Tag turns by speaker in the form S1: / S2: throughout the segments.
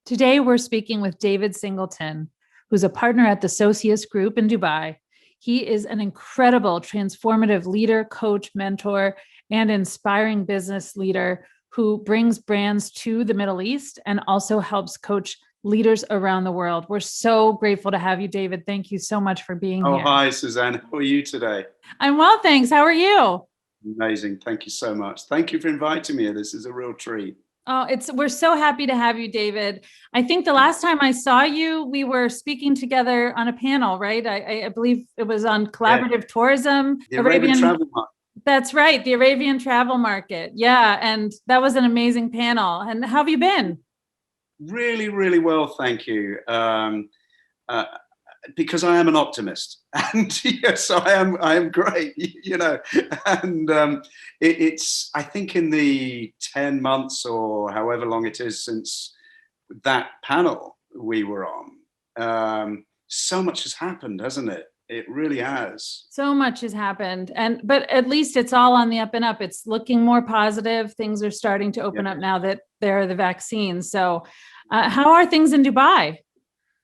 S1: Today, we're speaking with David Singleton, who's a partner at the Socius Group in Dubai. He is an incredible transformative leader, coach, mentor, and inspiring business leader who brings brands to the Middle East and also helps coach leaders around the world. We're so grateful to have you, David. Thank you so much for being
S2: Oh,
S1: here.
S2: hi, Suzanne. How are you today?
S1: I'm well, thanks. How are you?
S2: Amazing. Thank you so much. Thank you for inviting me. This is a real treat.
S1: Oh, we're so happy to have you, David. I think the last time I saw you, we were speaking together on a panel, right? I believe it was on collaborative tourism,
S2: The Arabian travel market.
S1: That's right, the Arabian travel market. Yeah, and that was an amazing panel. And how have you been?
S2: Really, really well, thank you. Uh, because I am an optimist, and yes, I am great, And it's I think in the 10 months or however long it is since that panel we were on, so much has happened, hasn't it? It really has.
S1: So much has happened, but at least it's all on the up and up. It's looking more positive. Things are starting to open up now that there are the vaccines. So, how are things in Dubai?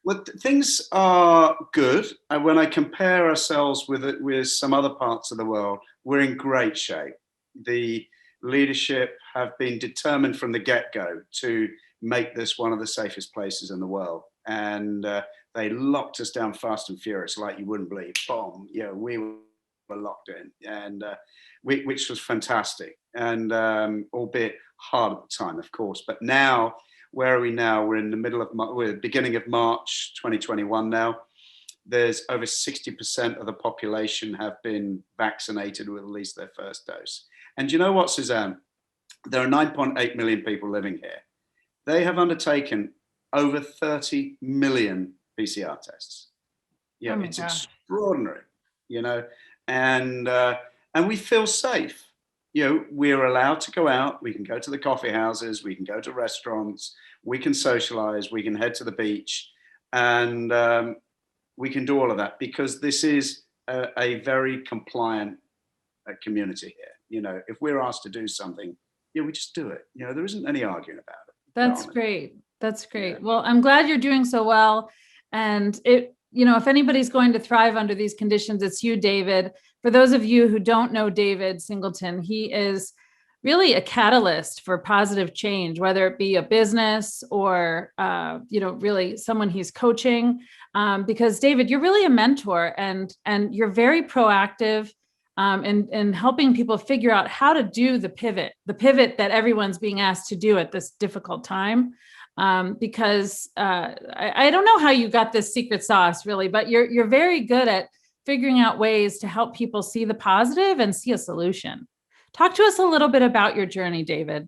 S2: Well, things are good. When I compare ourselves with some other parts of the world, we're in great shape. The leadership have been determined from the get-go to make this one of the safest places in the world. And they locked us down fast and furious, like you wouldn't believe. Boom, we were locked in, and which was fantastic. And albeit hard at the time, of course. But now, where are we now? We're in the middle of, we're beginning of March 2021 now. There's over 60% of the population have been vaccinated with at least their first dose. And you know what, Suzanne? There are 9.8 million people living here. They have undertaken over 30 million PCR tests. Yeah, it's extraordinary, and we feel safe. We're allowed to go out. We can go to the coffee houses. We can go to restaurants. We can socialize. We can head to the beach, and we can do all of that because this is a very compliant community here. If we're asked to do something, we just do it. There isn't any arguing about it.
S1: That's great. That's great. Yeah. Well, I'm glad you're doing so well. And if anybody's going to thrive under these conditions, it's you, David. For those of you who don't know David Singleton, he is really a catalyst for positive change, whether it be a business or, really someone he's coaching. Because David, you're really a mentor and you're very proactive in helping people figure out how to do the pivot that everyone's being asked to do at this difficult time. Because I don't know how you got this secret sauce really, but you're very good at figuring out ways to help people see the positive and see a solution. Talk to us a little bit about your journey, David.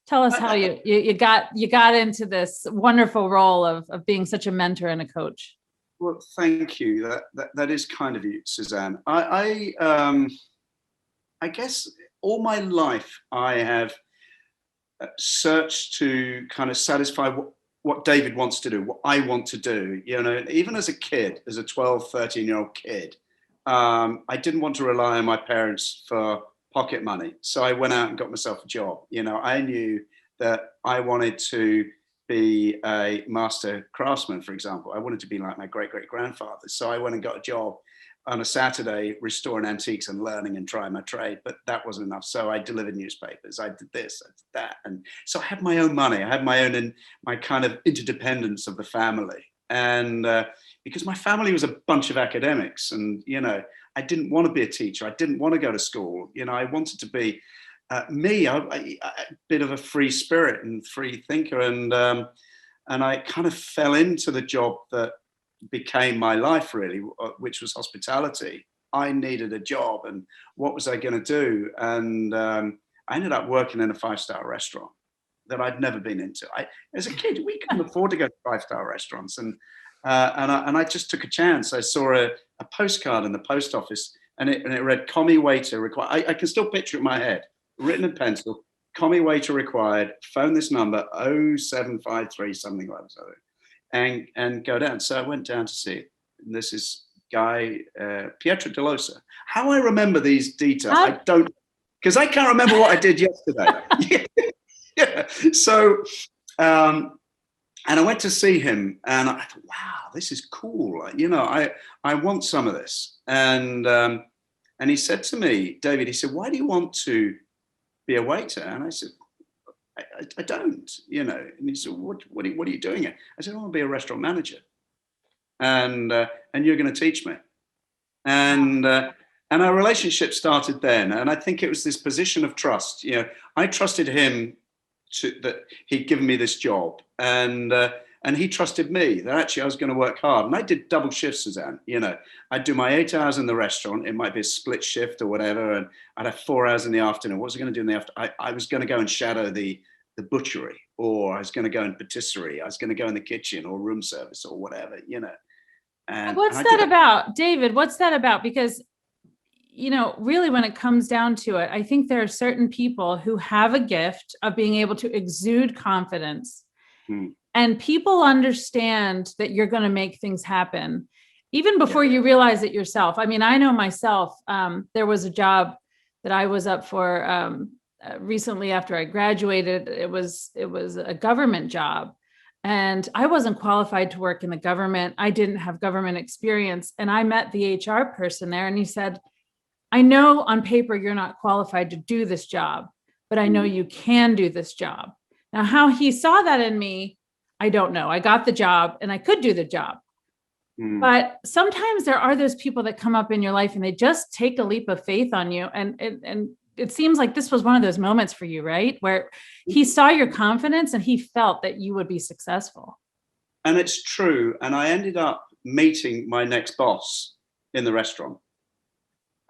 S1: Tell us how you got into this wonderful role of being such a mentor and a coach.
S2: Well, thank you. That is kind of you, Suzanne. I guess all my life I have searched to kind of satisfy what David wants to do, what I want to do. Even as a kid, as a 12, 13-year-old kid, I didn't want to rely on my parents for pocket money. So I went out and got myself a job. I knew that I wanted to be a master craftsman, for example. I wanted to be like my great-great-grandfather. So I went and got a job on a Saturday restoring antiques and learning and trying my trade, but that wasn't enough. So I delivered newspapers, I did this, I did that. And so I had my own money. I had my own, and my kind of interdependence of the family. And because my family was a bunch of academics and, I didn't want to be a teacher. I didn't want to go to school. I wanted to be me, a bit of a free spirit and free thinker. And I kind of fell into the job that became my life really, which was hospitality. I needed a job, and what was I going to do? And I ended up working in a 5-star restaurant that I'd never been into. As a kid, we couldn't afford to go to 5-star restaurants, and I just took a chance. I saw a postcard in the post office, and it read "Commie waiter required." I can still picture it in my head, written in pencil. "Commie waiter required. Phone this number 0753 something like that." And go down. So I went down to see it. And this is guy, Pietro Delosa. How I remember these details, I don't, because I can't remember what I did yesterday. Yeah. So And I went to see him, and I thought, wow, this is cool. You know, I want some of this. And he said to me, David, he said, why do you want to be a waiter? And I said, I don't, you know. And he said, what are you doing here? I said, I want to be a restaurant manager. And you're going to teach me. And our relationship started then. And I think it was this position of trust. You know, I trusted him that he'd given me this job, and he trusted me that actually I was going to work hard. And I did double shifts, Suzanne. You know, I'd do my 8 hours in the restaurant. It might be a split shift or whatever, and I'd have 4 hours in the afternoon. What was I going to do in the afternoon? I was going to go and shadow the butchery, or I was going to go in patisserie. I was going to go in the kitchen or room service or whatever, you know. And
S1: what's that about, David? What's that about? Because, you know, really, when it comes down to it, I think there are certain people who have a gift of being able to exude confidence. And people understand that you're going to make things happen even before you realize it yourself. I mean, I know myself, there was a job that I was up for recently after I graduated. It was a government job, and I wasn't qualified to work in the government. I didn't have government experience. And I met the HR person there, and he said, I know on paper you're not qualified to do this job, but I know you can do this job. Now, how he saw that in me, I don't know. I got the job and I could do the job. But sometimes there are those people that come up in your life and they just take a leap of faith on you. And it seems like this was one of those moments for you, right? Where he saw your confidence and he felt that you would be successful.
S2: And it's true. And I ended up meeting my next boss in the restaurant.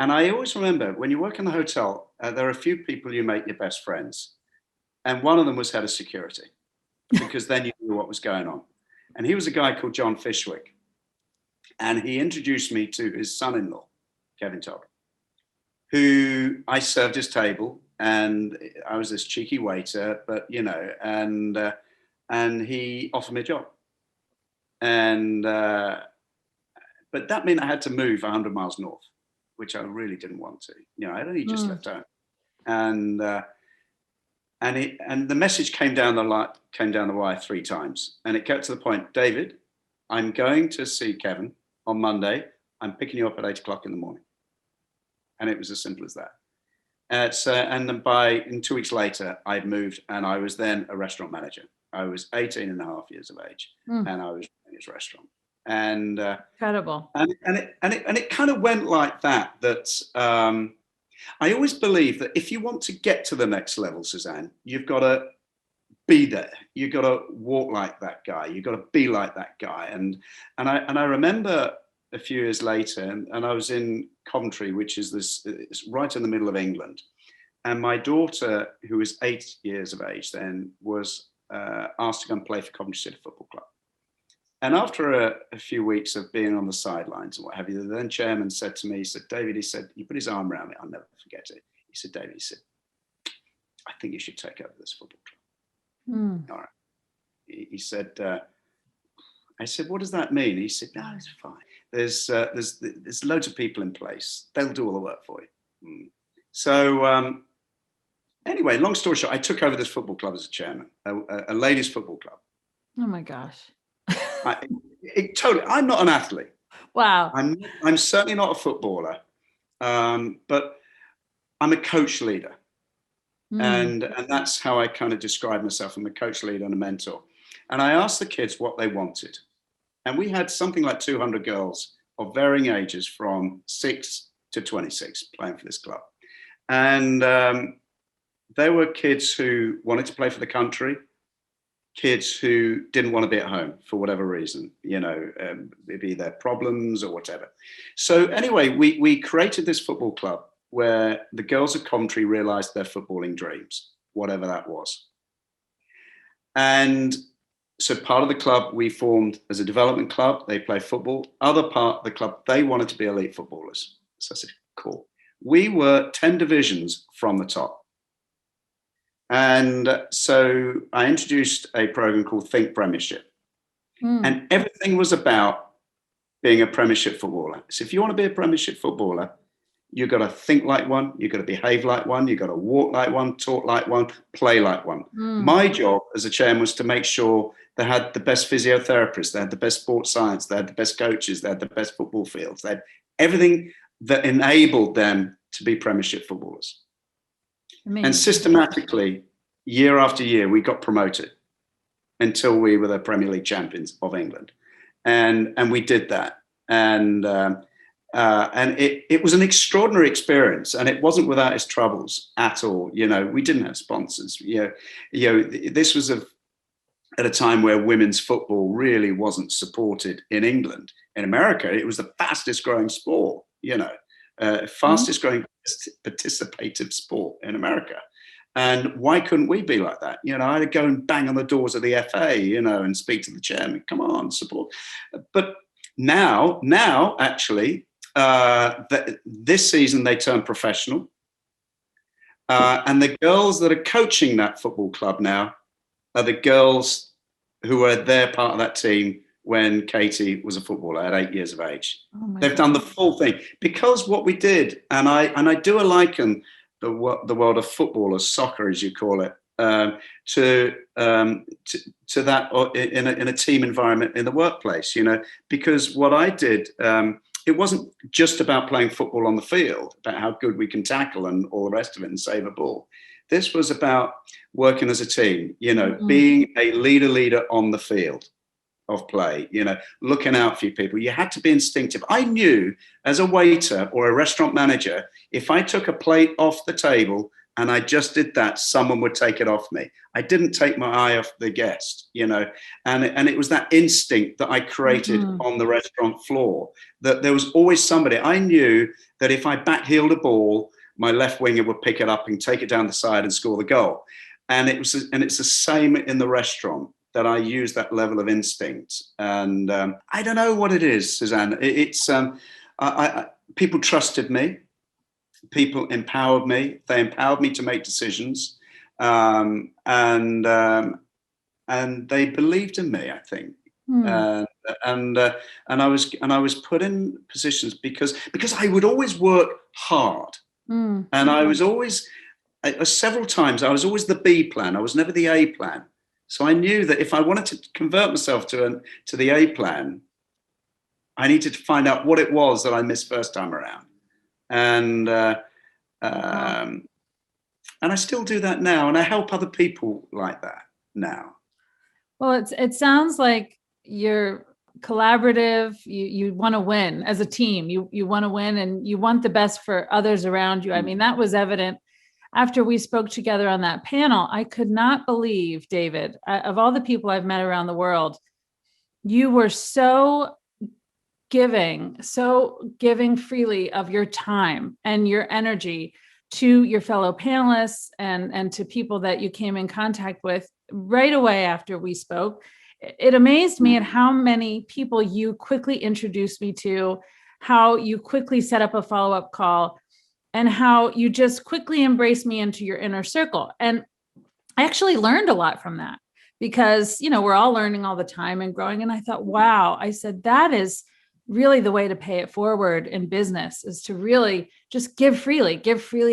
S2: And I always remember, when you work in the hotel, there are a few people you make your best friends. And one of them was head of security, because then you knew what was going on. And he was a guy called John Fishwick. And he introduced me to his son-in-law, Kevin Todd, who I served his table. And I was this cheeky waiter, but, you know, and he offered me a job. And but that meant I had to move 100 miles north, which I really didn't want to. You know, I'd only just left home. And the message came down the wire 3 times, and it got to the point, David, I'm going to see Kevin on Monday. I'm picking you up at 8 o'clock in the morning. And it was as simple as that. And then in 2 weeks later, I'd moved, and I was then a restaurant manager. I was 18 and a half years of age, and I was running his restaurant. And
S1: incredible.
S2: And it kind of went like that. I always believe that if you want to get to the next level, Suzanne, you've got to be there. You've got to walk like that guy. You've got to be like that guy. And I remember a few years later, and I was in Coventry, which is it's right in the middle of England. And my daughter, who was 8 years of age then, was asked to go and play for Coventry City Football Club. And after a few weeks of being on the sidelines and what have you, the then chairman said to me, he said, David, he put his arm around me. I'll never forget it. He said, David, I think you should take over this football club. All right. He said, I said, what does that mean? He said, no, it's fine. There's loads of people in place. They'll do all the work for you. So anyway, long story short, I took over this football club as a chairman, a ladies' football club.
S1: Oh my gosh.
S2: I'm not an athlete.
S1: Wow.
S2: I'm certainly not a footballer, but I'm a coach leader. And that's how I kind of describe myself. I'm a coach leader and a mentor. And I asked the kids what they wanted. And we had something like 200 girls of varying ages from 6 to 26 playing for this club. And there were kids who wanted to play for the country, kids who didn't want to be at home for whatever reason, you know, maybe their problems or whatever. So anyway, we created this football club where the girls of Coventry realized their footballing dreams, whatever that was. And so part of the club we formed as a development club. They play football. Other part of the club, they wanted to be elite footballers. So I said, cool. We were 10 divisions from the top. And so I introduced a program called Think Premiership. And everything was about being a Premiership footballer. So if you want to be a Premiership footballer, You've got to think like one. You've got to behave like one. You've got to walk like one, talk like one, play like one. My job as a chairman was to make sure they had the best physiotherapists, they had the best sports science, they had the best coaches, they had the best football fields, they had everything that enabled them to be Premiership footballers. Amazing. And systematically, year after year, we got promoted until we were the Premier League champions of England. And we did that. And it was an extraordinary experience, and it wasn't without its troubles at all. We didn't have sponsors. This was at a time where women's football really wasn't supported in England. In America, it was the fastest growing sport, fastest growing participative sport in America. And why couldn't we be like that? I had to go and bang on the doors of the FA, and speak to the chairman, come on, support. But now actually, this season they turned professional. And the girls that are coaching that football club now are the girls who were there part of that team when Katie was a footballer at 8 years of age. They've done the full thing, because what we did, and I do liken the world of football, or soccer as you call it, to that in a team environment in the workplace, because what I did, it wasn't just about playing football on the field, about how good we can tackle and all the rest of it and save a ball. This was about working as a team, being a leader on the field of play, looking out for your people. You had to be instinctive. I knew as a waiter or a restaurant manager, if I took a plate off the table and I just did that, someone would take it off me. I didn't take my eye off the guest, and it was that instinct that I created on the restaurant floor, that there was always somebody. I knew that if I backheeled a ball, my left winger would pick it up and take it down the side and score the goal. And it's the same in the restaurant, that I use that level of instinct. And I don't know what it is, Suzanne. People trusted me. People empowered me. They empowered me to make decisions. And they believed in me, I think. And I was put in positions because I would always work hard. And I was always, several times, I was always the B plan. I was never the A plan. So I knew that if I wanted to convert myself to the A plan, I needed to find out what it was that I missed first time around. And I still do that now. And I help other people like that now.
S1: Well, it sounds like you're collaborative. You want to win as a team. You want to win, and you want the best for others around you. I mean, that was evident after we spoke together on that panel. I could not believe, David, of all the people I've met around the world, you were so giving freely of your time and your energy to your fellow panelists and to people that you came in contact with right away after we spoke. It amazed me at how many people you quickly introduced me to, how you quickly set up a follow-up call, and how you just quickly embraced me into your inner circle. And I actually learned a lot from that, because, we're all learning all the time and growing. And I thought, wow, I said, that is really the way to pay it forward in business, is to really just give freely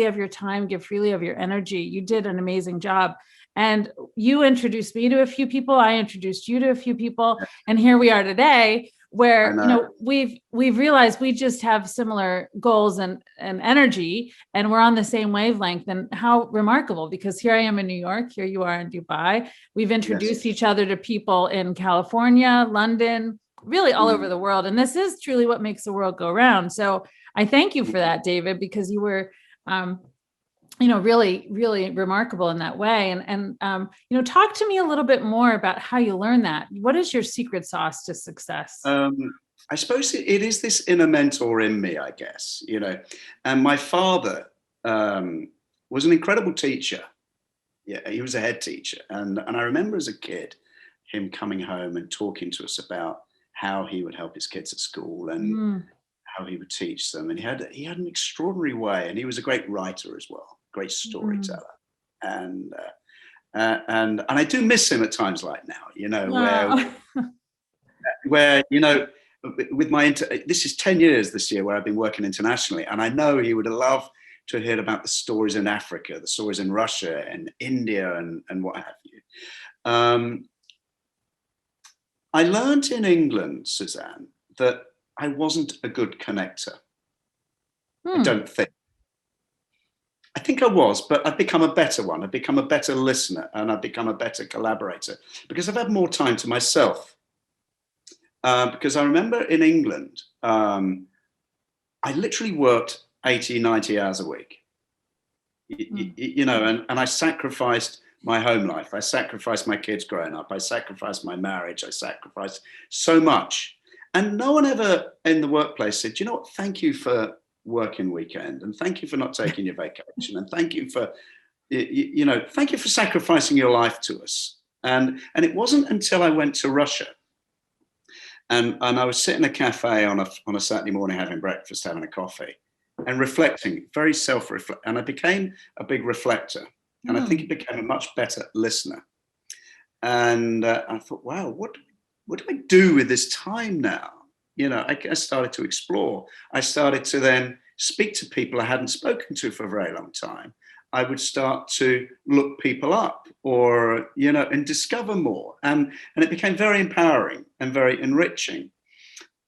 S1: of your time, give freely of your energy. You did an amazing job. And you introduced me to a few people. I introduced you to a few people. And here we are today, where, we've realized we just have similar goals and energy, and we're on the same wavelength. And how remarkable, because here I am in New York, here you are in Dubai. We've introduced each other to people in California, London, really all over the world. And this is truly what makes the world go round. So I thank you for that, David, because you were, really, really remarkable in that way. And talk to me a little bit more about how you learn that. What is your secret sauce to success?
S2: I suppose it is this inner mentor in me, I guess, and my father was an incredible teacher. Yeah, he was a head teacher. And I remember as a kid, him coming home and talking to us about how he would help his kids at school and how he would teach them. And he had an extraordinary way, and he was a great writer as well, great storyteller. And I do miss him at times like now,
S1: Wow.
S2: where with my this is 10 years this year where I've been working internationally, and I know he would love to hear about the stories in Africa, the stories in Russia and India and what have you. I learned in England, Suzanne, that I wasn't a good connector. I don't think. I think I was, but I've become a better one. I've become a better listener, and I've become a better collaborator because I've had more time to myself. Because I remember in England, I literally worked 80, 90 hours a week, you know, and I sacrificed my home life. I sacrificed my kids growing up. I sacrificed my marriage. I sacrificed so much. And no one ever in the workplace said, you know what, thank you for working weekend, and thank you for not taking your vacation, and thank you for, you know, thank you for sacrificing your life to us. And it wasn't until I went to Russia and I was sitting in a cafe on a Saturday morning having breakfast, having a coffee and reflecting, very self-reflect. And I became a big reflector. And I think it became a much better listener. And I thought, wow, what do I do with this time now? You know, I started to explore. I started to then speak to people I hadn't spoken to for a very long time. I would start to look people up, or, you know, and discover more. And it became very empowering and very enriching.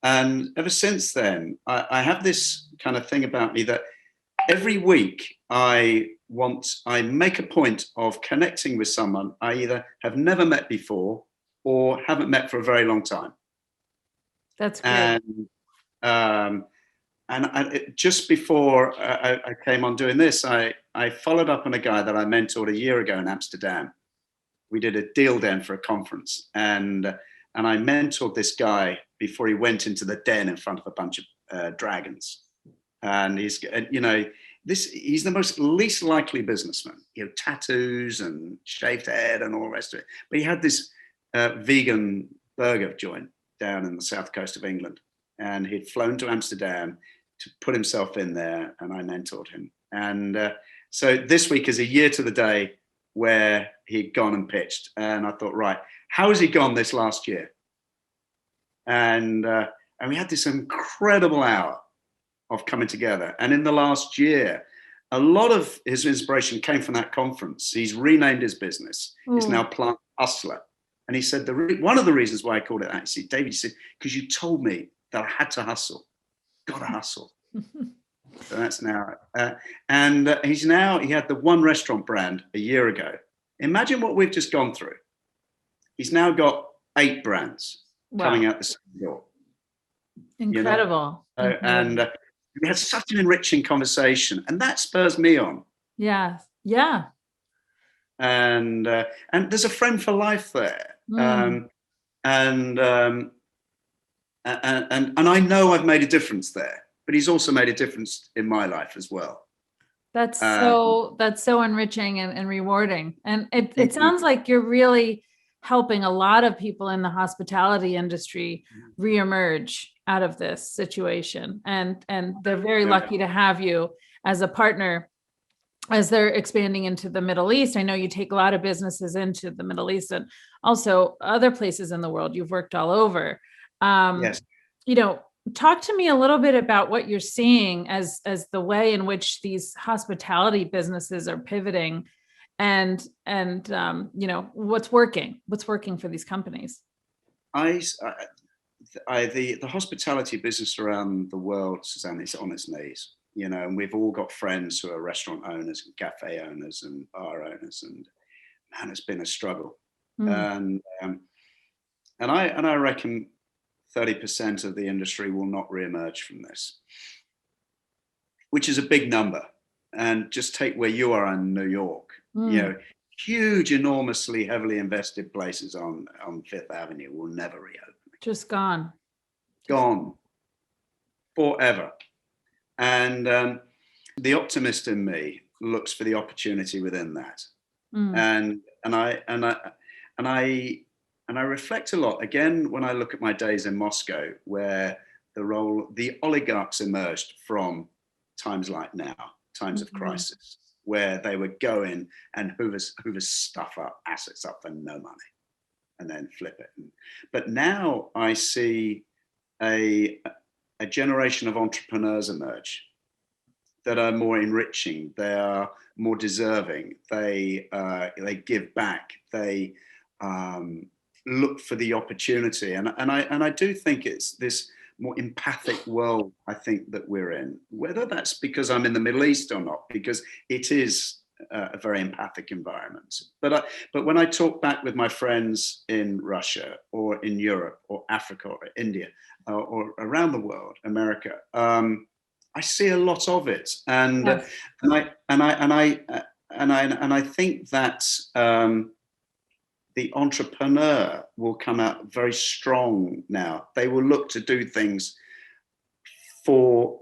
S2: And ever since then, I have this kind of thing about me that every week I make a point of connecting with someone I either have never met before or haven't met for a very long time.
S1: That's great.
S2: And just before I came on doing this, I followed up on a guy that I mentored a year ago in Amsterdam. We did a deal then for a conference, and I mentored this guy before he went into the den in front of a bunch of dragons. And he's, you know, he's the most least likely businessman. You know, tattoos and shaved head and all the rest of it. But he had this vegan burger joint down in the south coast of England, and he'd flown to Amsterdam to put himself in there, and I mentored him. And so this week is a year to the day where he'd gone and pitched, and I thought, right, how has he gone this last year? And we had this incredible hour of coming together. And in the last year, a lot of his inspiration came from that conference. He's renamed his business. It's now Plant Hustler. And he said, one of the reasons why I called it that, he said, David, he said, because you told me that I had to hustle. Gotta hustle. So that's now, he had the one restaurant brand a year ago. Imagine what we've just gone through. He's now got 8 brands coming out the same door.
S1: Incredible.
S2: You know? And we had such an enriching conversation, and that spurs me on.
S1: Yeah. Yeah.
S2: And there's a friend for life there. And I know I've made a difference there, but he's also made a difference in my life as well.
S1: That's so enriching and rewarding. And it sounds like you're really helping a lot of people in the hospitality industry reemerge out of this situation. And they're very lucky to have you as a partner as they're expanding into the Middle East. I know you take a lot of businesses into the Middle East and also other places in the world. You've worked all over.
S2: Yes.
S1: You know, talk to me a little bit about what you're seeing as the way in which these hospitality businesses are pivoting, and you know, what's working for these companies.
S2: The hospitality business around the world, Suzanne, is on its knees. You know, and we've all got friends who are restaurant owners and cafe owners and bar owners, and man, it's been a struggle. And I reckon 30% of the industry will not reemerge from this, which is a big number. And just take where you are in New York, you know, huge, enormously heavily invested places on Fifth Avenue will never reopen.
S1: Just gone
S2: forever. And the optimist in me looks for the opportunity within that. And I reflect a lot again when I look at my days in Moscow, where the oligarchs emerged from times like now, times of crisis, where they would go in and hoover assets up for no money and then flip it. But now I see a generation of entrepreneurs emerge that are more enriching, they are more deserving, they give back, they look for the opportunity, and I do think it's this more empathic world, I think, that we're in. Whether that's because I'm in the Middle East or not, because it is a very empathic environment. But when I talk back with my friends in Russia or in Europe or Africa or India or around the world, America, I see a lot of it, and
S1: Yes.
S2: I think that the entrepreneur will come out very strong now. They will look to do things for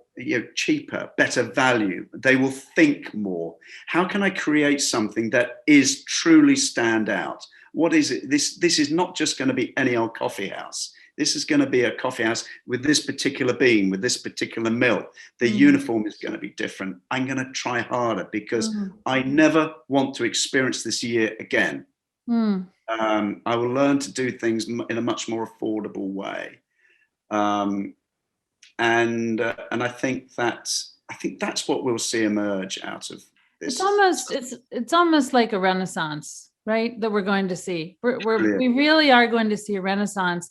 S2: cheaper, better value. They will think more. How can I create something that is truly stand out? What is it? This is not just going to be any old coffee house. This is going to be a coffee house with this particular bean, with this particular milk. The uniform is going to be different. I'm going to try harder because I never want to experience this year again. I will learn to do things in a much more affordable way, and I think that's what we'll see emerge out of this.
S1: It's almost like a renaissance, right? That we're going to see. We really are going to see a renaissance,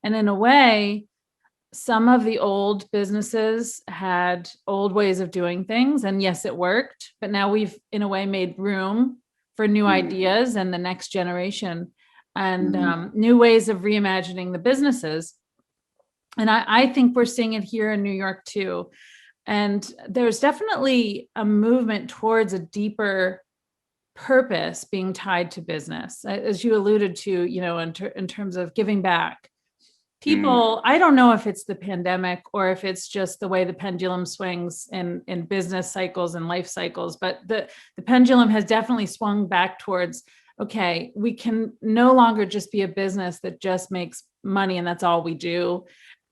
S1: and in a way, some of the old businesses had old ways of doing things, and yes, it worked. But now we've, in a way, made room for new ideas and the next generation, and new ways of reimagining the businesses. And I think we're seeing it here in New York too. And there's definitely a movement towards a deeper purpose being tied to business, as you alluded to, in terms of giving back. People, I don't know if it's the pandemic or if it's just the way the pendulum swings in business cycles and life cycles, but the pendulum has definitely swung back towards, okay, we can no longer just be a business that just makes money and that's all we do.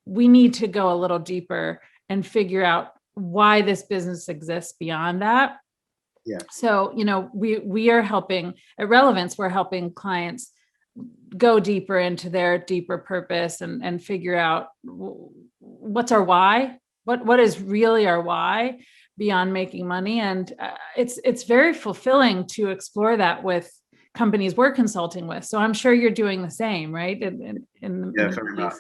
S1: We need to go a little deeper and figure out why this business exists beyond that.
S2: Yeah.
S1: So, we are helping at Relevance, we're helping clients go deeper into their deeper purpose and figure out what's our why, what is really our why beyond making money. And it's very fulfilling to explore that with companies we're consulting with. So I'm sure you're doing the same, right?
S2: Very much.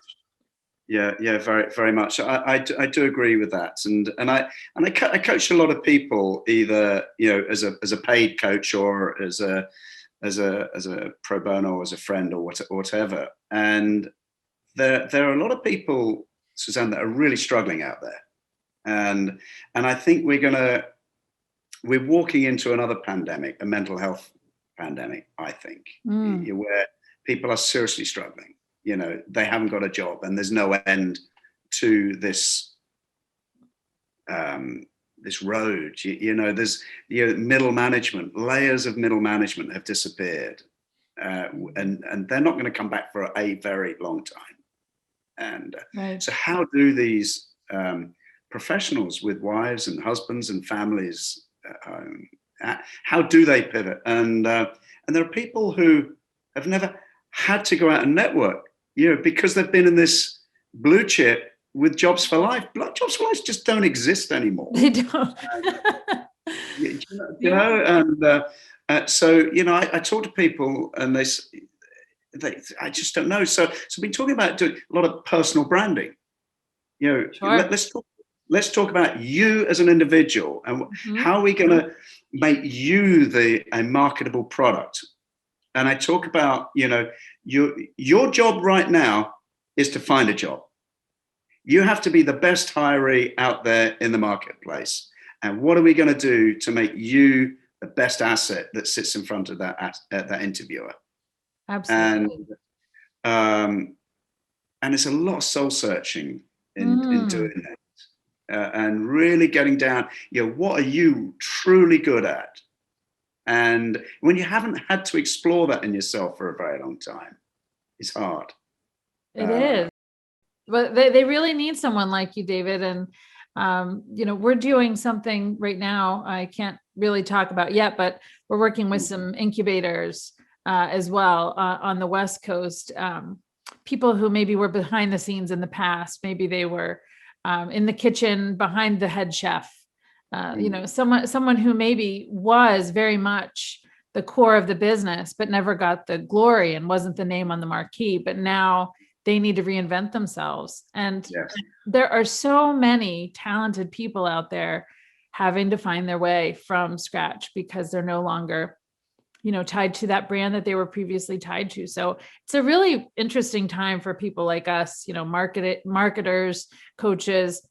S2: Yeah, very, very much. I do agree with that, and I coach a lot of people, either as a paid coach or as a pro bono, or as a friend, or whatever. And there are a lot of people, Suzanne, that are really struggling out there, and I think we're walking into another pandemic, a mental health pandemic. I think where people are seriously struggling. They haven't got a job, and there's no end to this this road. There's middle management, layers of middle management have disappeared, and they're not going to come back for a very long time. And
S1: right.
S2: So how do these professionals with wives and husbands and families, how do they pivot? And there are people who have never had to go out and network, because they've been in this blue chip with jobs for life. Jobs for life just don't exist anymore.
S1: They don't.
S2: So I talk to people, and they I just don't know. So I've been talking about doing a lot of personal branding.
S1: Sure.
S2: Let's talk about you as an individual, and how are we going to make you a marketable product. And I talk about, your job right now is to find a job. You have to be the best hiree out there in the marketplace. And what are we going to do to make you the best asset that sits in front of that interviewer?
S1: Absolutely.
S2: And it's a lot of soul searching in doing that, and really getting down. What are you truly good at? And when you haven't had to explore that in yourself for a very long time, it's hard.
S1: It is. But they really need someone like you, David. And, we're doing something right now I can't really talk about yet, but we're working with some incubators as well on the West Coast. people who maybe were behind the scenes in the past. Maybe they were in the kitchen behind the head chef. Someone who maybe was very much the core of the business, but never got the glory and wasn't the name on the marquee. But now they need to reinvent themselves. And
S2: Yes.
S1: there are so many talented people out there having to find their way from scratch because they're no longer, tied to that brand that they were previously tied to. So it's a really interesting time for people like us, marketers, coaches,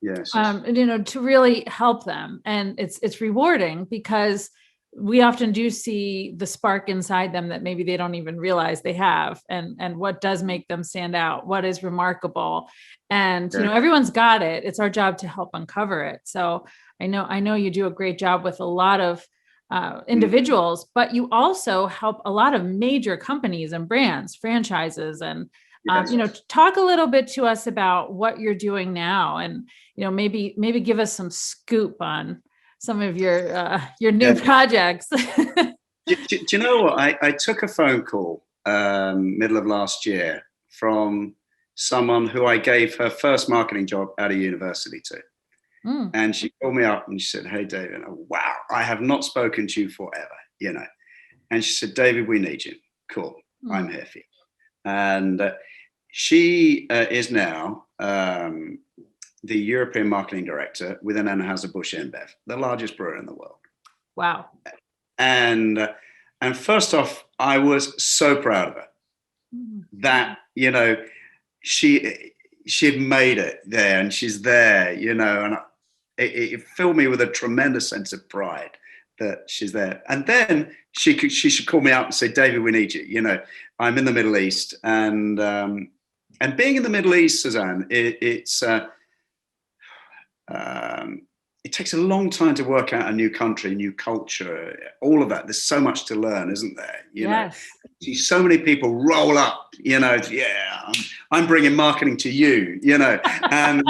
S2: Yes.
S1: to really help them. And it's rewarding because we often do see the spark inside them that maybe they don't even realize they have, and what does make them stand out, what is remarkable. And everyone's got it. It's our job to help uncover it. So I know you do a great job with a lot of individuals, but you also help a lot of major companies and brands, franchises, and talk a little bit to us about what you're doing now, and maybe give us some scoop on some of your new projects.
S2: Do you know what? I took a phone call middle of last year from someone who I gave her first marketing job out of university to. And she called me up and she said, "Hey, David, wow, I have not spoken to you forever, And she said, "David, we need you." Cool. I'm here for you. And she is now the European marketing director within Anheuser-Busch InBev, the largest brewer in the world.
S1: Wow.
S2: And first off, I was so proud of her that, she had made it there, and she's there, and it filled me with a tremendous sense of pride that she's there. And then she should call me out and say, "David, we need you." I'm in the Middle East, and being in the Middle East, Suzanne, it takes a long time to work out a new country, new culture, all of that. There's so much to learn, isn't there?
S1: Yes.
S2: See so many people roll up, I'm bringing marketing to you, and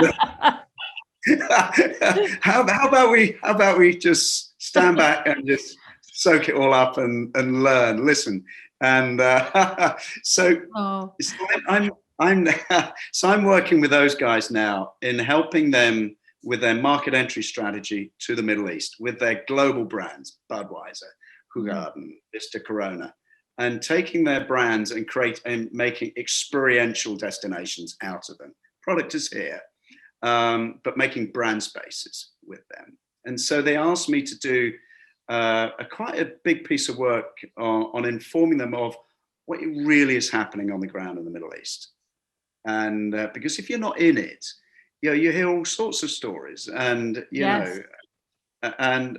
S2: how about we just stand back and just soak it all up and learn, listen. And so I'm working with those guys now in helping them with their market entry strategy to the Middle East, with their global brands, Budweiser, Hoegaarden, Vista Corona, and taking their brands and making experiential destinations out of them. Product is here, but making brand spaces with them. And so they asked me to do quite a big piece of work on informing them of what really is happening on the ground in the Middle East. And because if you're not in it, you hear all sorts of stories, and and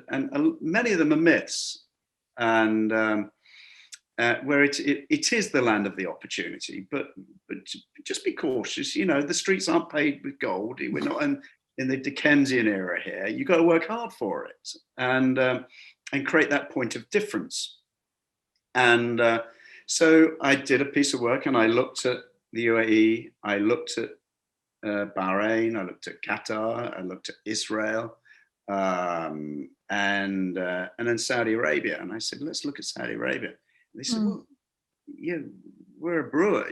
S2: many of them are myths, and where it is the land of the opportunity, but just be cautious. The streets aren't paved with gold. We're not in the Dickensian era here. You've got to work hard for it, and create that point of difference. And so I did a piece of work, and I looked at the UAE, I looked at Bahrain, I looked at Qatar, I looked at Israel, and then Saudi Arabia. And I said, "Let's look at Saudi Arabia." And they said, "Well, we're a brewer,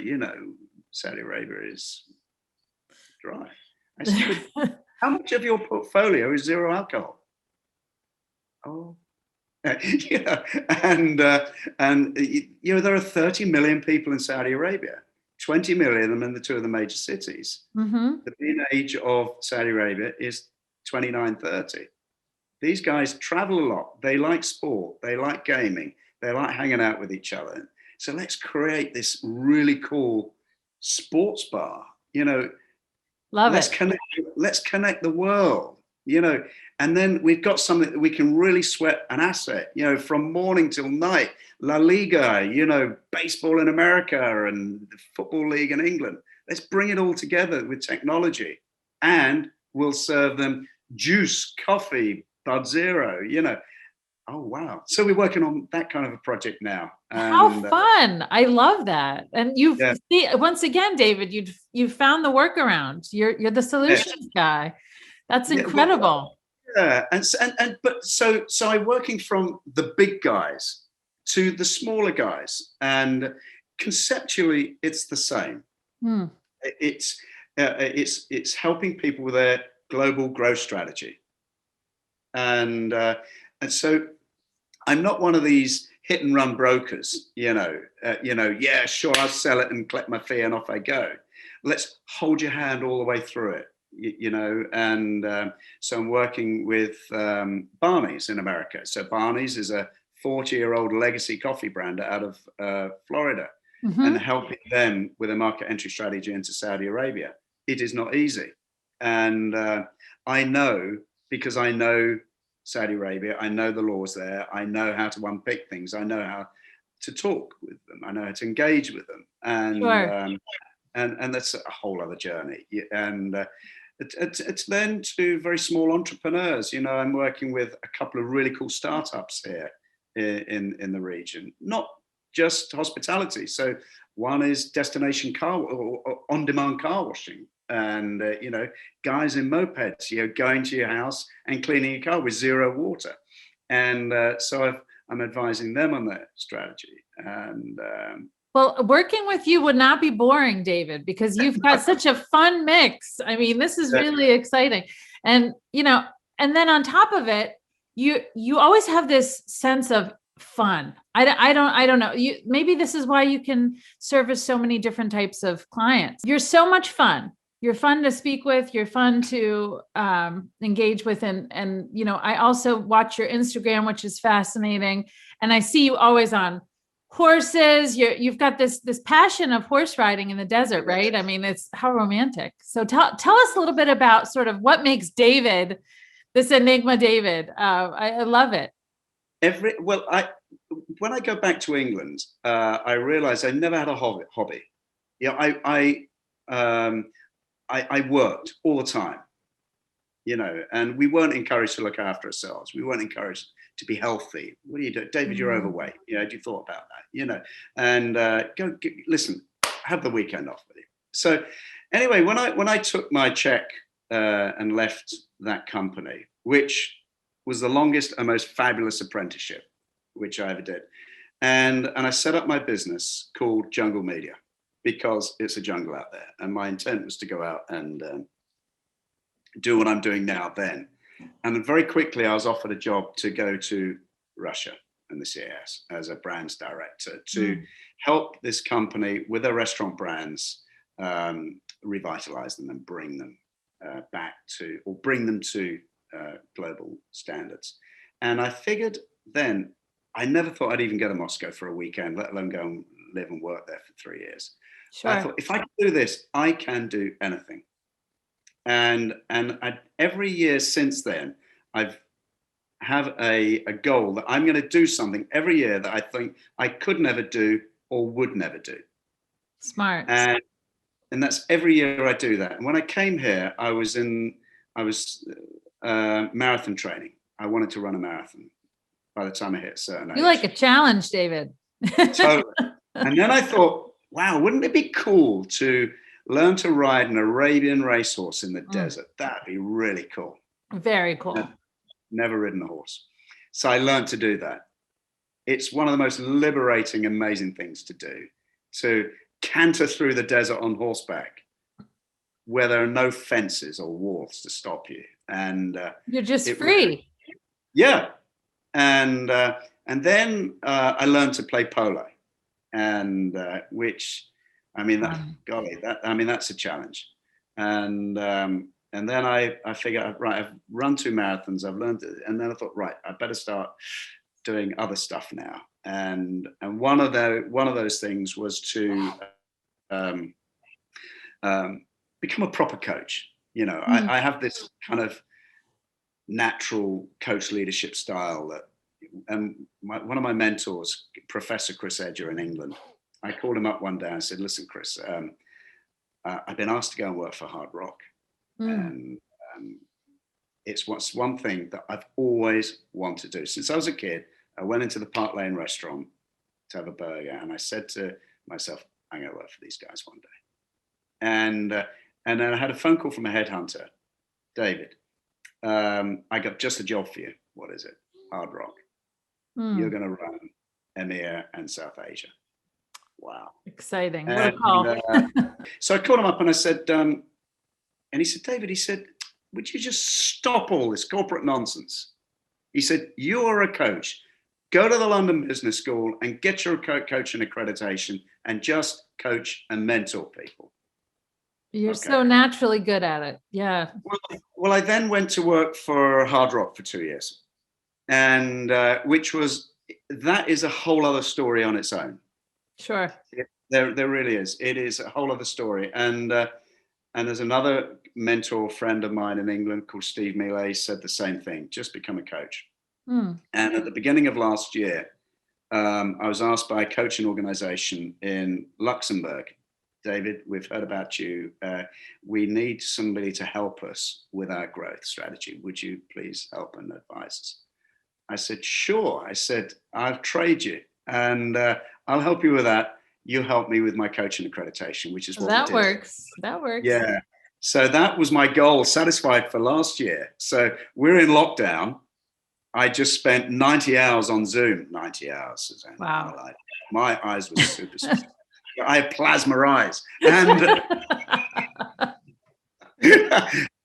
S2: Saudi Arabia is dry." I said, "But how much of your portfolio is zero alcohol?" Oh. And there are 30 million people in Saudi Arabia, 20 million of them in the two of the major cities. The mean age of Saudi Arabia is 29, 30. These guys travel a lot. They like sport. They like gaming. They like hanging out with each other. So let's create this really cool sports bar. Let's connect the world. And then we've got something that we can really sweat an asset, from morning till night. La Liga, baseball in America and the Football League in England. Let's bring it all together with technology, and we'll serve them juice, coffee, Bud Zero, Oh, wow. So we're working on that kind of a project now.
S1: How fun. I love that. And once again, David, you've found the workaround. You're the solutions guy. That's incredible.
S2: So I'm working from the big guys to the smaller guys, and conceptually, it's the same.
S1: Hmm.
S2: It's helping people with their global growth strategy, and so I'm not one of these hit and run brokers. Yeah, sure, I'll sell it and collect my fee and off I go. Let's hold your hand all the way through it. And so I'm working with Barney's in America. So Barney's is a 40-year-old legacy coffee brand out of Florida, and helping them with a market entry strategy into Saudi Arabia. It is not easy. And I know, because I know Saudi Arabia, I know the laws there, I know how to unpick things, I know how to talk with them, I know how to engage with them. And
S1: Sure.
S2: And that's a whole other journey. And it's then to very small entrepreneurs. I'm working with a couple of really cool startups here in the region, not just hospitality. So one is destination car or on-demand car washing, and guys in mopeds, going to your house and cleaning your car with zero water. And so I'm advising them on that strategy. And
S1: well, working with you would not be boring, David, because you've got such a fun mix. I mean, this is really exciting. And, and then on top of it, you always have this sense of fun. I don't know. Maybe this is why you can service so many different types of clients. You're so much fun. You're fun to speak with. You're fun to engage with. And I also watch your Instagram, which is fascinating. And I see you always on horses. You've got this passion of horse riding in the desert, right? I mean, it's how romantic. So tell us a little bit about sort of what makes David this enigma David. I love it.
S2: When I go back to England, I realized I never had a hobby. I worked all the time, and we weren't encouraged to look after ourselves. We weren't encouraged to be healthy. What do you do? David, you're overweight. Have you thought about that? And listen, have the weekend off with you. So anyway, when I took my check and left that company, which was the longest and most fabulous apprenticeship which I ever did, and I set up my business called Jungle Media, because it's a jungle out there, and my intent was to go out and do what I'm doing now then. And very quickly I was offered a job to go to Russia and the CIS as a brands director to help this company with their restaurant brands, revitalize them and bring them bring them to global standards. And I figured then, I never thought I'd even go to Moscow for a weekend, let alone go and live and work there for 3 years.
S1: Sure.
S2: I thought, if I can do this, I can do anything. And every year since then, I've have a goal that I'm going to do something every year that I think I could never do or would never do.
S1: Smart.
S2: And that's every year I do that. And when I came here, I was marathon training. I wanted to run a marathon by the time I hit a certain age.
S1: You like a challenge, David.
S2: Totally. And then I thought, wow, wouldn't it be cool to learn to ride an Arabian racehorse in the desert? That'd be really cool.
S1: Very cool.
S2: Never ridden a horse. So I learned to do that. It's one of the most liberating, amazing things to do, to canter through the desert on horseback where there are no fences or walls to stop you. And
S1: you're just free.
S2: Yeah. And then I learned to play polo, and which, I mean, golly, that's a challenge. And then I figured, right, I've run 2 marathons, I've learned it, and then I thought, right, I better start doing other stuff now. And one of those things was to become a proper coach. I have this kind of natural coach leadership style that, and one of my mentors, Professor Chris Edger in England, I called him up one day and said, listen, Chris, I've been asked to go and work for Hard Rock. And it's one thing that I've always wanted to do. Since I was a kid, I went into the Park Lane restaurant to have a burger, and I said to myself, I'm going to work for these guys one day. And then I had a phone call from a headhunter, David. I got just a job for you. What is it? Hard Rock. You're going to run EMEA and South Asia. wow.
S1: Exciting. What a call.
S2: So I called him up and I said, and he said, David, he said, would you just stop all this corporate nonsense? He said, you're a coach. Go to the London Business School and get your coaching accreditation and just coach and mentor people.
S1: You're so naturally good at it. Yeah.
S2: Well, I then went to work for Hard Rock for 2 years, and that is a whole other story on its own.
S1: Sure.
S2: There really is. It is a whole other story. And there's another mentor friend of mine in England called Steve Millet said the same thing, just become a coach. And at the beginning of last year, I was asked by a coaching organization in Luxembourg, David, we've heard about you. We need somebody to help us with our growth strategy. Would you please help and advise us? I said, sure. I said, I'll trade you and I'll help you with that. You help me with my coaching accreditation, which is what
S1: that works. That works.
S2: Yeah. So that was my goal, satisfied for last year. So we're in lockdown. I just spent 90 hours on Zoom. 90 hours, Suzanne.
S1: Wow.
S2: My eyes were super. I have plasma eyes, and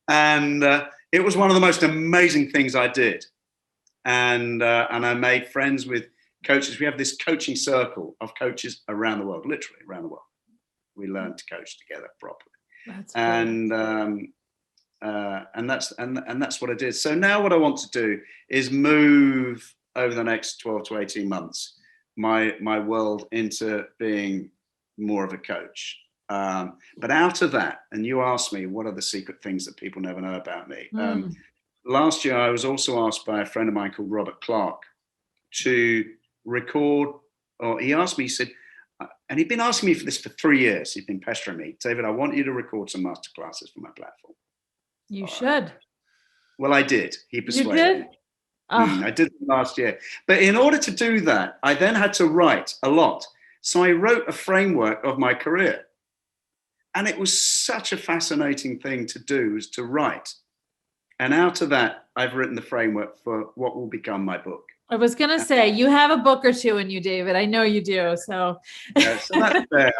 S2: and it was one of the most amazing things I did. And I made friends with coaches. We have this coaching circle of coaches around the world, literally around the world. We learn to coach together properly.
S1: That's
S2: and that's what I did. So now what I want to do is move over the next 12 to 18 months my world into being more of a coach. But out of that, and you asked me what are the secret things that people never know about me. Last year I was also asked by a friend of mine called Robert Clark to record, or he asked me, he said, and he'd been asking me for this for 3 years. He'd been pestering me, David, I want you to record some masterclasses for my platform.
S1: You should.
S2: Well, I did. He persuaded me. I did it last year. But in order to do that, I then had to write a lot. So I wrote a framework of my career. And it was such a fascinating thing to do, was to write. And out of that, I've written the framework for what will become my book.
S1: I was going to say, you have a book or two in you, David. I know you do. So,
S2: so that's fair.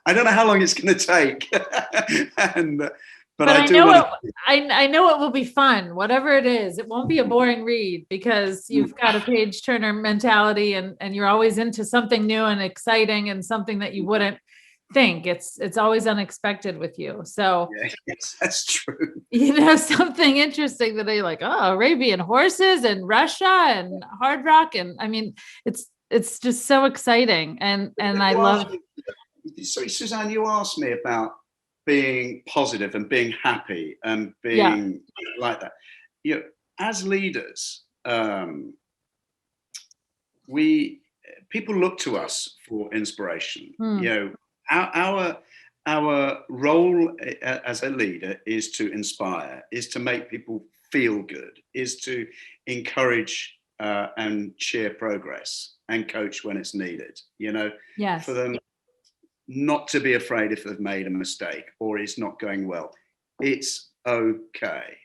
S2: I don't know how long it's going to take. But
S1: I know it will be fun, whatever it is. It won't be a boring read because you've got a page turner mentality and you're always into something new and exciting and something that you wouldn't think. It's always unexpected with you. So
S2: yes, that's true.
S1: Something interesting that they like, Arabian horses and Russia and hard rock. And I mean, it's just so exciting. And I love.
S2: So Suzanne, you asked me about being positive and being happy and being like that. As leaders, people look to us for inspiration. Our role as a leader is to inspire, is to make people feel good, is to encourage and cheer progress and coach when it's needed. For them not to be afraid if they've made a mistake or it's not going well. It's okay.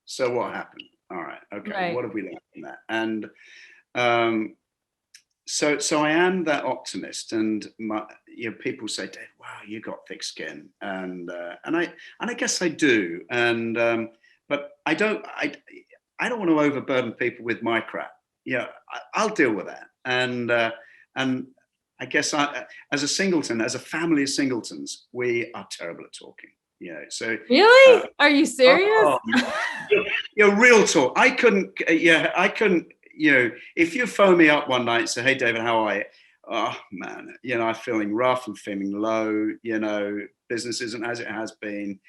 S2: So what happened? All right. Okay. Right. What have we learned from that? And so I am that optimist, and people say, Dave, wow, you got thick skin, and I guess I do, but I don't want to overburden people with my crap. I'll deal with that, and I guess as a Singleton, as a family of Singletons, we are terrible at talking. So
S1: really, are you serious?
S2: Real talk. I couldn't. If you phone me up one night and say, hey, David, how are you? Oh, man, I'm feeling rough. I'm feeling low. Business isn't as it has been.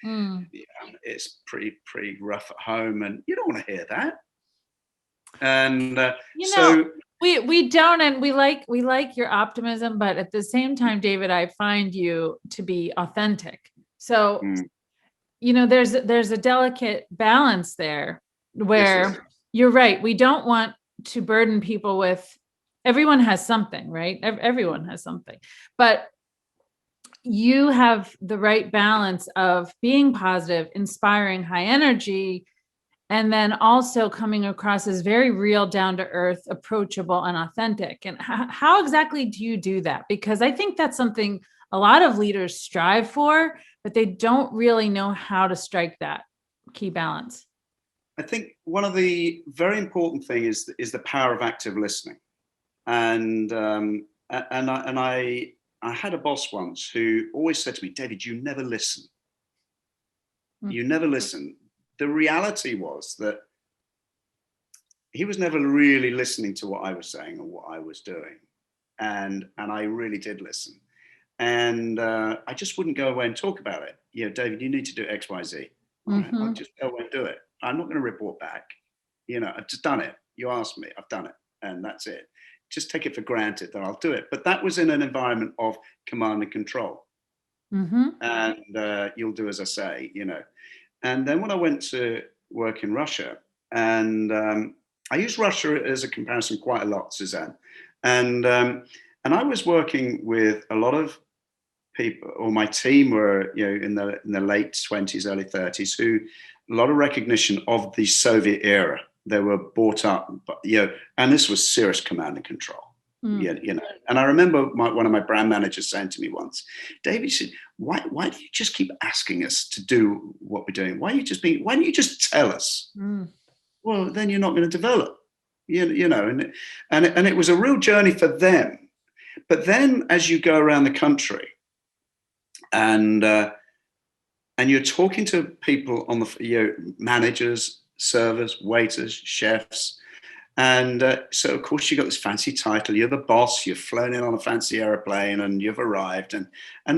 S2: It's pretty rough at home. And you don't want to hear that. And
S1: we don't. And we like your optimism. But at the same time, David, I find you to be authentic. So, there's a delicate balance there where you're right. We don't want to burden people with, everyone has something, right? Everyone has something, but you have the right balance of being positive, inspiring, high energy, and then also coming across as very real, down to earth, approachable, and authentic. And how exactly do you do that? Because I think that's something a lot of leaders strive for, but they don't really know how to strike that key balance.
S2: I think one of the very important thing is the power of active listening. And I had a boss once who always said to me, David, you never listen. You never listen. The reality was that he was never really listening to what I was saying or what I was doing. And I really did listen. And I just wouldn't go away and talk about it. You know, David, you need to do X, Y, Z. All right, I'll just go away and do it. I'm not going to report back. You know, I've just done it. You asked me, I've done it. And that's it. Just take it for granted that I'll do it. But that was in an environment of command and control. And you'll do as I say, you know. And then when I went to work in Russia, and I use Russia as a comparison quite a lot, Suzanne. And I was working with a lot of people, or my team were, you know, in the late 20s, early 30s, who a lot of recognition of the Soviet era. They were brought up, you know, and this was serious command and control. Yeah, you know. And I remember one of my brand managers saying to me once, David, said, why do you just keep asking us to do what we're doing? Why don't you just tell us? Well, then you're not going to develop. You know, and it was a real journey for them. But then as you go around the country and you're talking to people on the, you know, managers, servers, waiters, chefs. And so, of course, you got this fancy title. You're the boss. You've flown in on a fancy airplane and you've arrived. And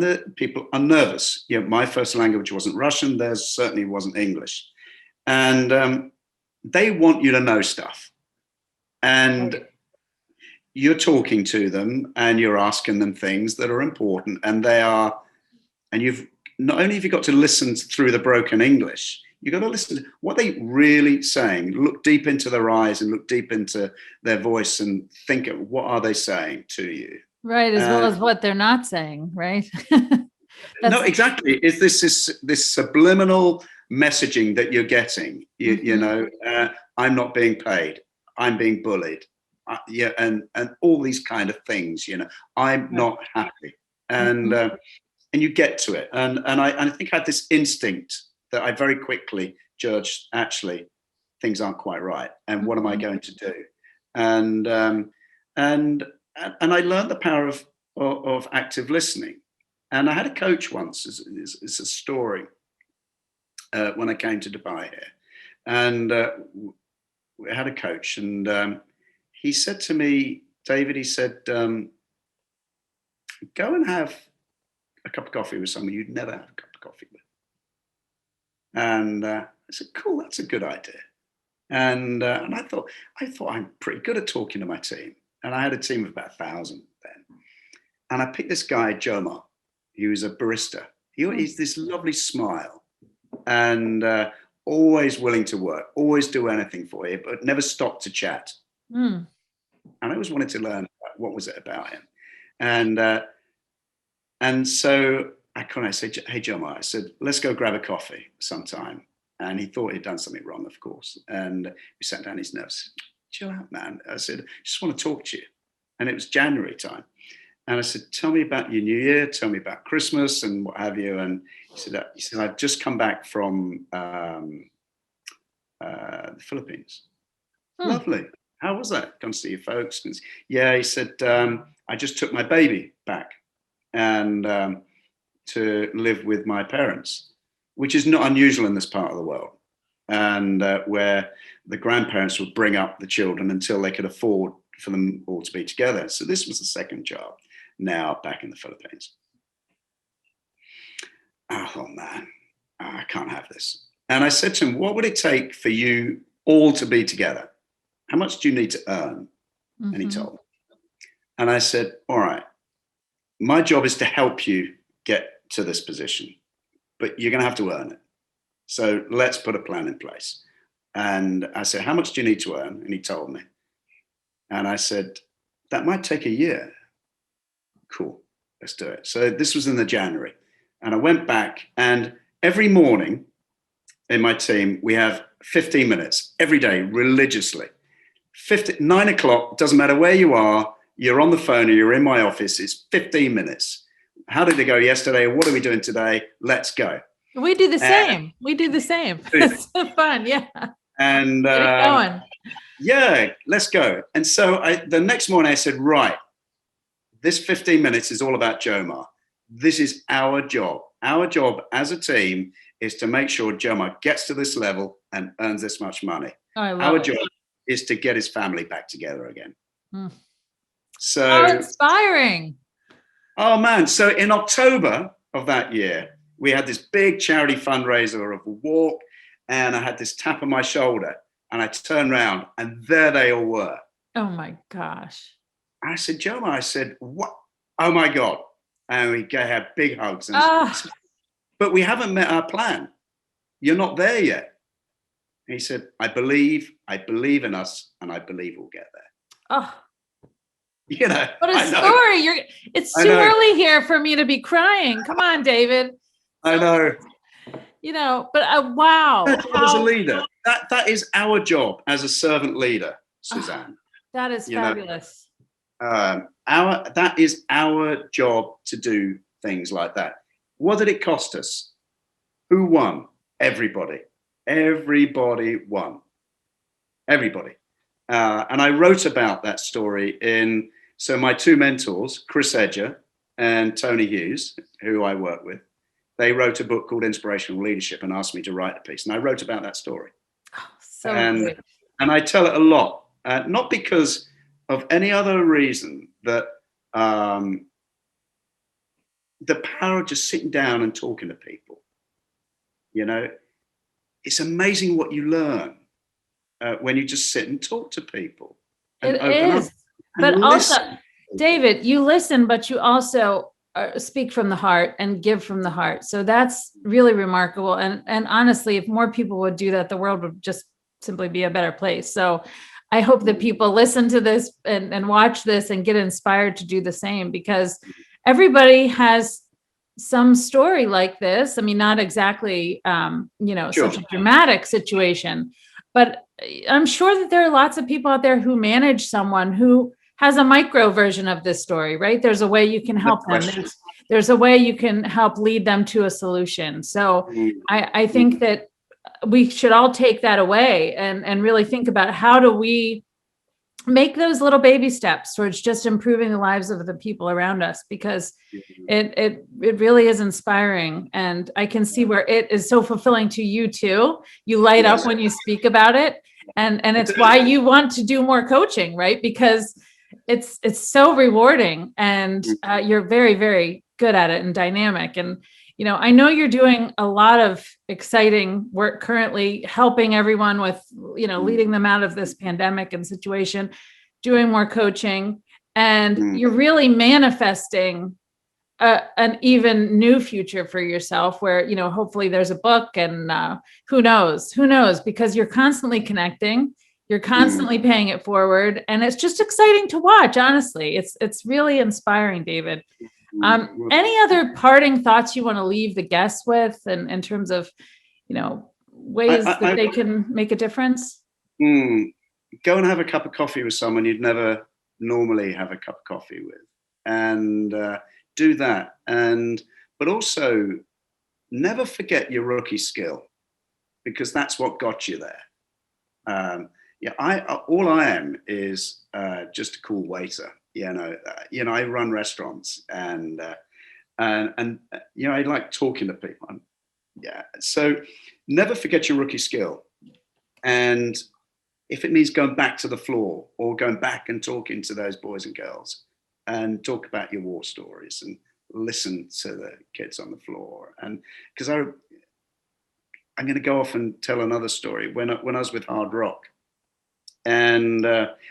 S2: the people are nervous. You know, my first language wasn't Russian. Theirs certainly wasn't English. And they want you to know stuff. And you're talking to them and you're asking them things that are important. And you've not only have you got to listen through the broken English, you've got to listen to what they really saying, look deep into their eyes and look deep into their voice and think of what are they saying to you.
S1: Right, as well as what they're not saying, right?
S2: No, exactly. Is this subliminal messaging that you're getting? You know, I'm not being paid. I'm being bullied. Yeah, and all these kind of things. You know, I'm not happy, and you get to it. And I think I had this instinct that I very quickly judged, actually, things aren't quite right. And what am I going to do? And I learned the power of active listening. And I had a coach once, it's a story, when I came to Dubai here. And we had a coach, and he said to me, David, he said, go and have a cup of coffee with someone you'd never have a cup of coffee with. And I said, cool, that's a good idea. And I thought I'm pretty good at talking to my team. And I had a team of about 1,000 then. And I picked this guy, Joma. He was a barista. He's this lovely smile and always willing to work, always do anything for you, but never stop to chat. And I always wanted to learn what was it about him. And so I said, hey, Joma, I said, let's go grab a coffee sometime. And he thought he'd done something wrong, of course. And we sat down, his nerves. Chill out, man. I said, I just want to talk to you. And it was January time. And I said, tell me about your New Year, tell me about Christmas and what have you. And he said, I've just come back from the Philippines. Lovely. How was that? Gone to see your folks? Yeah, he said, I just took my baby back and to live with my parents, which is not unusual in this part of the world. And where the grandparents would bring up the children until they could afford for them all to be together. So this was the second child, now back in the Philippines. Oh man, I can't have this. And I said to him, what would it take for you all to be together? How much do you need to earn? And he told me. And I said, all right, my job is to help you get to this position, but you're going to have to earn it. So let's put a plan in place. And I said, how much do you need to earn? And he told me. And I said, that might take a year. Cool, let's do it. So this was in the January. And I went back, and every morning in my team, we have 15 minutes every day, religiously. 9 o'clock, doesn't matter where you are, you're on the phone or you're in my office, it's 15 minutes. How did it go yesterday? What are we doing today? Let's go.
S1: We do the same. We do the same. It's so fun. Yeah.
S2: And
S1: get it going.
S2: Yeah, let's go. And so the next morning I said, right, this 15 minutes is all about Jomar. This is our job. Our job as a team is to make sure Jomar gets to this level and earns this much money. Our job is to get his family back together again. So
S1: how inspiring.
S2: Oh man. So in October of that year, we had this big charity fundraiser of a walk, and I had this tap on my shoulder, and I turned around and there they all were.
S1: Oh my gosh.
S2: I said, Jomar, I said, what? Oh my God. And we had big hugs. And but we haven't met our plan. You're not there yet. And he said, I believe in us, and I believe we'll get there.
S1: Oh,
S2: you know,
S1: what a story. It's too early here for me to be crying. Come on, David.
S2: I know.
S1: You know, but wow.
S2: As a leader, that is our job as a servant leader, Suzanne.
S1: That is fabulous.
S2: That is our job to do things like that. What did it cost us? Who won? Everybody. Everybody won. Everybody. And I wrote about that story so my two mentors, Chris Edger and Tony Hughes, who I work with, they wrote a book called Inspirational Leadership and asked me to write a piece. And I wrote about that story.
S1: Oh,
S2: and I tell it a lot, not because of any other reason that the power of just sitting down and talking to people. You know, it's amazing what you learn when you just sit and talk to people.
S1: It is. But also, David, you listen, but you also speak from the heart and give from the heart. So that's really remarkable. And honestly, if more people would do that, the world would just simply be a better place. So I hope that people listen to this and watch this and get inspired to do the same, because everybody has some story like this. I mean, not exactly, such a dramatic situation, but I'm sure that there are lots of people out there who manage someone who has a micro version of this story, right? There's a way you can help them. There's a way you can help lead them to a solution. So I think that we should all take that away and really think about how do we make those little baby steps towards just improving the lives of the people around us, because it really is inspiring. And I can see where it is so fulfilling to you too. You light up when you speak about it. And it's why you want to do more coaching, right? Because it's so rewarding, and you're very, very good at it and dynamic. And, you know, I know you're doing a lot of exciting work currently, helping everyone with, leading them out of this pandemic and situation, doing more coaching, and you're really manifesting an even new future for yourself where, hopefully there's a book, and who knows, because you're constantly connecting, you're constantly paying it forward, and it's just exciting to watch. Honestly, it's really inspiring, David. Any other parting thoughts you want to leave the guests with, in terms of, ways that they can make a difference?
S2: Go and have a cup of coffee with someone you'd never normally have a cup of coffee with, and do that. But also never forget your rookie skill, because that's what got you there. All I am is just a cool waiter. I run restaurants, and I like talking to people. So never forget your rookie skill. And if it means going back to the floor or going back and talking to those boys and girls and talk about your war stories and listen to the kids on the floor. And because I'm going to go off and tell another story. When I was with Hard Rock, and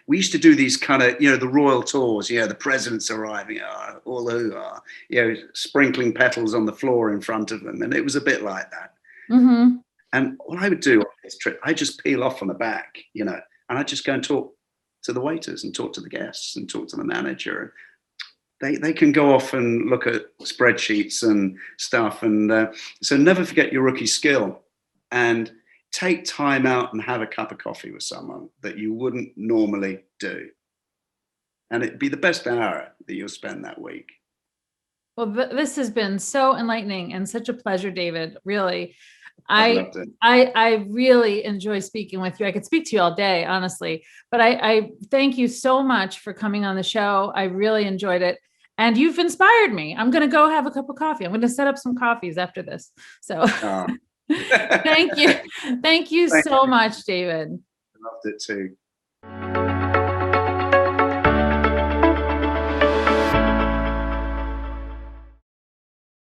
S2: we used to do these kind of, the royal tours, the president's arriving, all who are, sprinkling petals on the floor in front of them. And it was a bit like that. Mm-hmm. And what I would do on this trip, I just peel off on the back, and I just go and talk to the waiters and talk to the guests and talk to the manager. They can go off and look at spreadsheets and stuff. And so never forget your rookie skill. and take time out and have a cup of coffee with someone that you wouldn't normally do. And it'd be the best hour that you'll spend that week.
S1: Well, this has been so enlightening and such a pleasure, David. Really.
S2: I've loved it.
S1: I really enjoy speaking with you. I could speak to you all day, honestly, but I thank you so much for coming on the show. I really enjoyed it. And you've inspired me. I'm going to go have a cup of coffee. I'm going to set up some coffees after this. So thank you. Thank you so much, David.
S2: Loved it too.